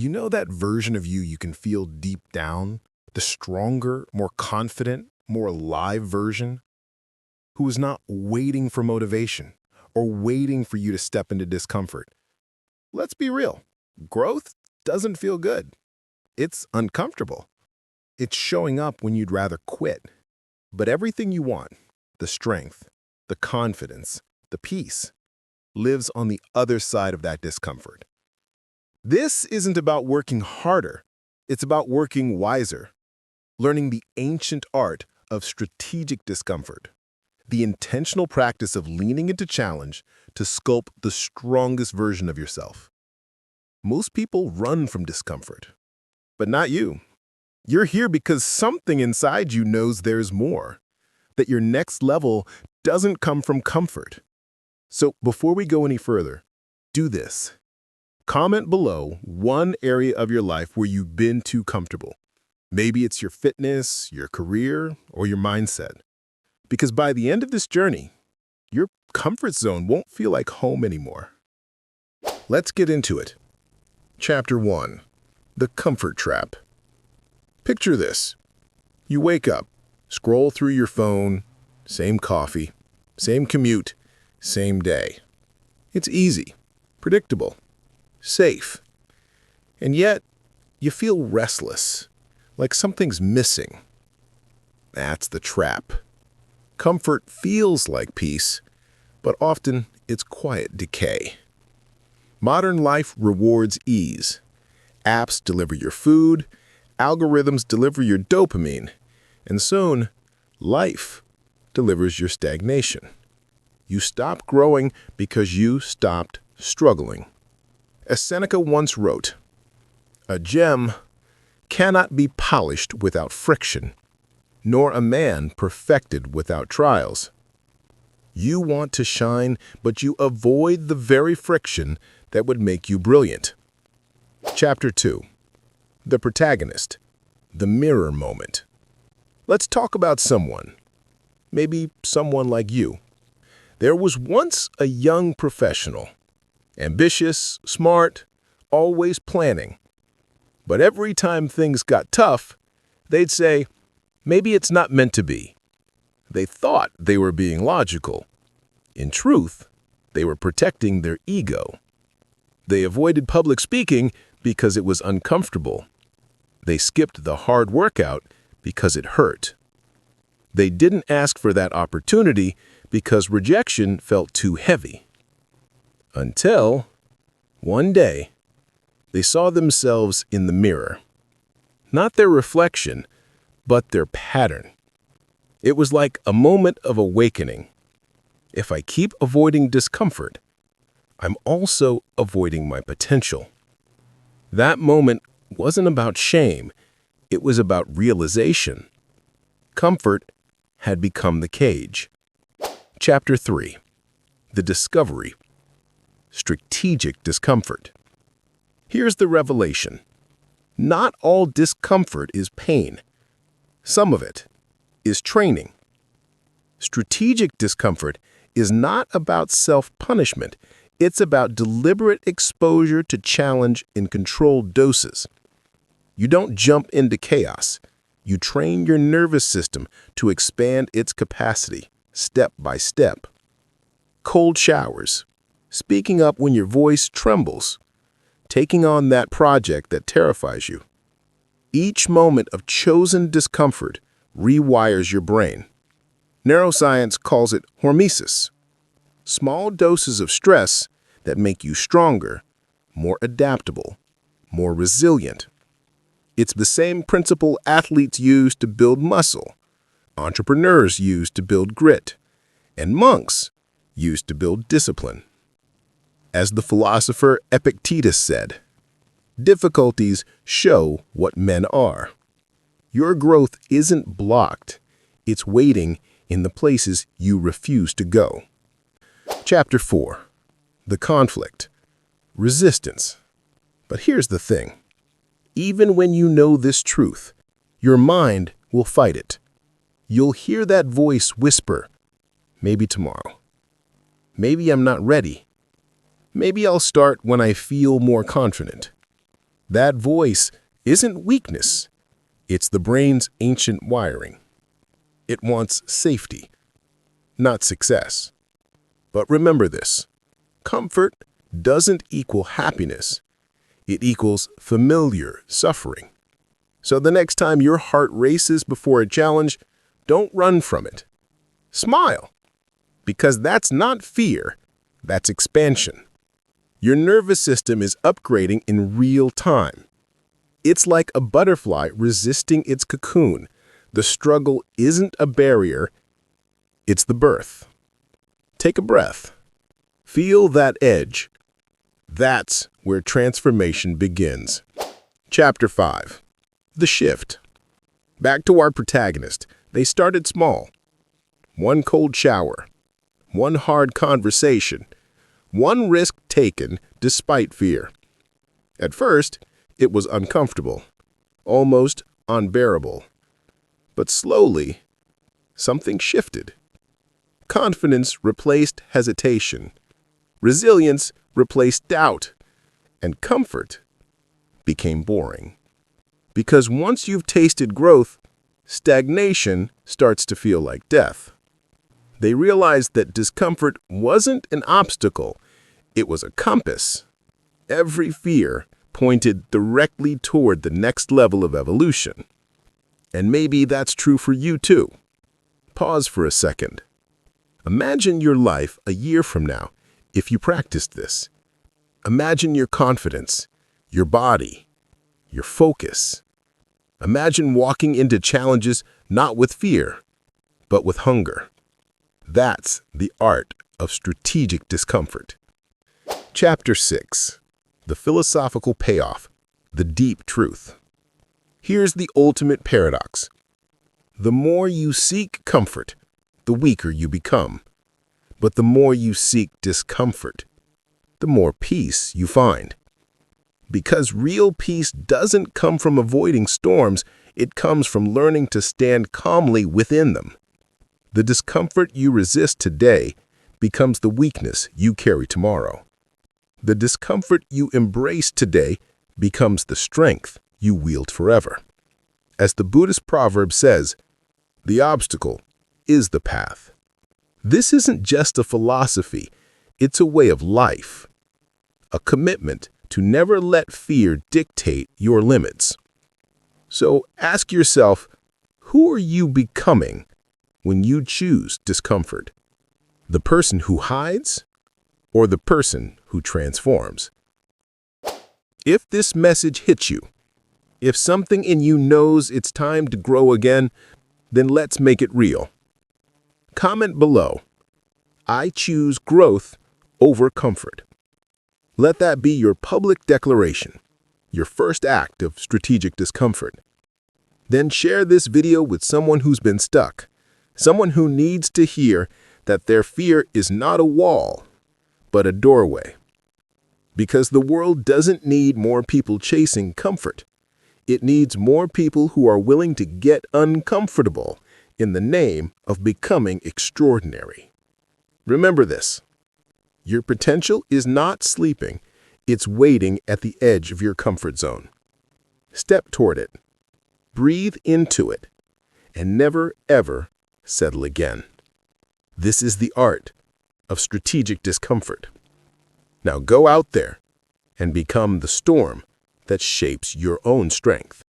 You know that version of you can feel deep down? The stronger, more confident, more alive version? Who is not waiting for motivation or waiting for you to step into discomfort. Let's be real. Growth doesn't feel good. It's uncomfortable. It's showing up when you'd rather quit. But everything you want, the strength, the confidence, the peace, lives on the other side of that discomfort. This isn't about working harder. It's about working wiser, learning the ancient art of strategic discomfort, the intentional practice of leaning into challenge to sculpt the strongest version of yourself. Most people run from discomfort, but not you. You're here because something inside you knows there's more, that your next level doesn't come from comfort. So before we go any further, do this. Comment below one area of your life where you've been too comfortable. Maybe it's your fitness, your career, or your mindset. Because by the end of this journey, your comfort zone won't feel like home anymore. Let's get into it. Chapter 1. The Comfort Trap. Picture this. You wake up, scroll through your phone, same coffee, same commute, same day. It's easy, predictable, safe. And yet, you feel restless, like something's missing. That's the trap. Comfort feels like peace, but often it's quiet decay. Modern life rewards ease. Apps deliver your food, algorithms deliver your dopamine, and soon, life delivers your stagnation. You stop growing because you stopped struggling. As Seneca once wrote, "A gem cannot be polished without friction, nor a man perfected without trials." You want to shine, but you avoid the very friction that would make you brilliant. Chapter 2. The Protagonist. The Mirror Moment. Let's talk about someone. Maybe someone like you. There was once a young professional. Ambitious, smart, always planning. But every time things got tough, they'd say, maybe it's not meant to be. They thought they were being logical. In truth, they were protecting their ego. They avoided public speaking because it was uncomfortable. They skipped the hard workout because it hurt. They didn't ask for that opportunity because rejection felt too heavy. Until, one day, they saw themselves in the mirror. Not their reflection, but their pattern. It was like a moment of awakening. If I keep avoiding discomfort, I'm also avoiding my potential. That moment wasn't about shame. It was about realization. Comfort had become the cage. Chapter 3. The Discovery. Strategic discomfort. Here's the revelation. Not all discomfort is pain. Some of it is training. Strategic discomfort is not about self-punishment. It's about deliberate exposure to challenge in controlled doses. You don't jump into chaos. You train your nervous system to expand its capacity, step by step. Cold showers, speaking up when your voice trembles, taking on that project that terrifies you. Each moment of chosen discomfort rewires your brain. Neuroscience calls it hormesis. Small doses of stress that make you stronger, more adaptable, more resilient. It's the same principle athletes use to build muscle, entrepreneurs use to build grit, and monks use to build discipline. As the philosopher Epictetus said, difficulties show what men are. Your growth isn't blocked. It's waiting in the places you refuse to go. Chapter 4. The Conflict. Resistance. But here's the thing. Even when you know this truth, your mind will fight it. You'll hear that voice whisper, maybe tomorrow. Maybe I'm not ready. Maybe I'll start when I feel more confident. That voice isn't weakness. It's the brain's ancient wiring. It wants safety, not success. But remember this, comfort doesn't equal happiness. It equals familiar suffering. So the next time your heart races before a challenge, don't run from it. Smile, because that's not fear, that's expansion. Your nervous system is upgrading in real time. It's like a butterfly resisting its cocoon. The struggle isn't a barrier, it's the birth. Take a breath. Feel that edge. That's where transformation begins. Chapter 5. The Shift. Back to our protagonist. They started small. One cold shower. One hard conversation. One risk taken despite fear. At first, it was uncomfortable, almost unbearable. But slowly, something shifted. Confidence replaced hesitation. Resilience replaced doubt. And comfort became boring. Because once you've tasted growth, stagnation starts to feel like death. They realized that discomfort wasn't an obstacle, it was a compass. Every fear pointed directly toward the next level of evolution. And maybe that's true for you too. Pause for a second. Imagine your life a year from now if you practiced this. Imagine your confidence, your body, your focus. Imagine walking into challenges not with fear, but with hunger. That's the art of strategic discomfort. Chapter 6. The philosophical payoff, the deep truth. Here's the ultimate paradox. The more you seek comfort, the weaker you become. But the more you seek discomfort, the more peace you find. Because real peace doesn't come from avoiding storms, it comes from learning to stand calmly within them. The discomfort you resist today becomes the weakness you carry tomorrow. The discomfort you embrace today becomes the strength you wield forever. As the Buddhist proverb says, the obstacle is the path. This isn't just a philosophy, it's a way of life, a commitment to never let fear dictate your limits. So ask yourself, who are you becoming when you choose discomfort? The person who hides or the person who transforms? If this message hits you, if something in you knows it's time to grow again, then let's make it real. Comment below, I choose growth over comfort. Let that be your public declaration, your first act of strategic discomfort. Then share this video with someone who's been stuck, someone who needs to hear that their fear is not a wall, but a doorway. Because the world doesn't need more people chasing comfort. It needs more people who are willing to get uncomfortable in the name of becoming extraordinary. Remember this. Your potential is not sleeping, it's waiting at the edge of your comfort zone. Step toward it, breathe into it, and never ever settle again. This is the art of strategic discomfort. Now go out there and become the storm that shapes your own strength.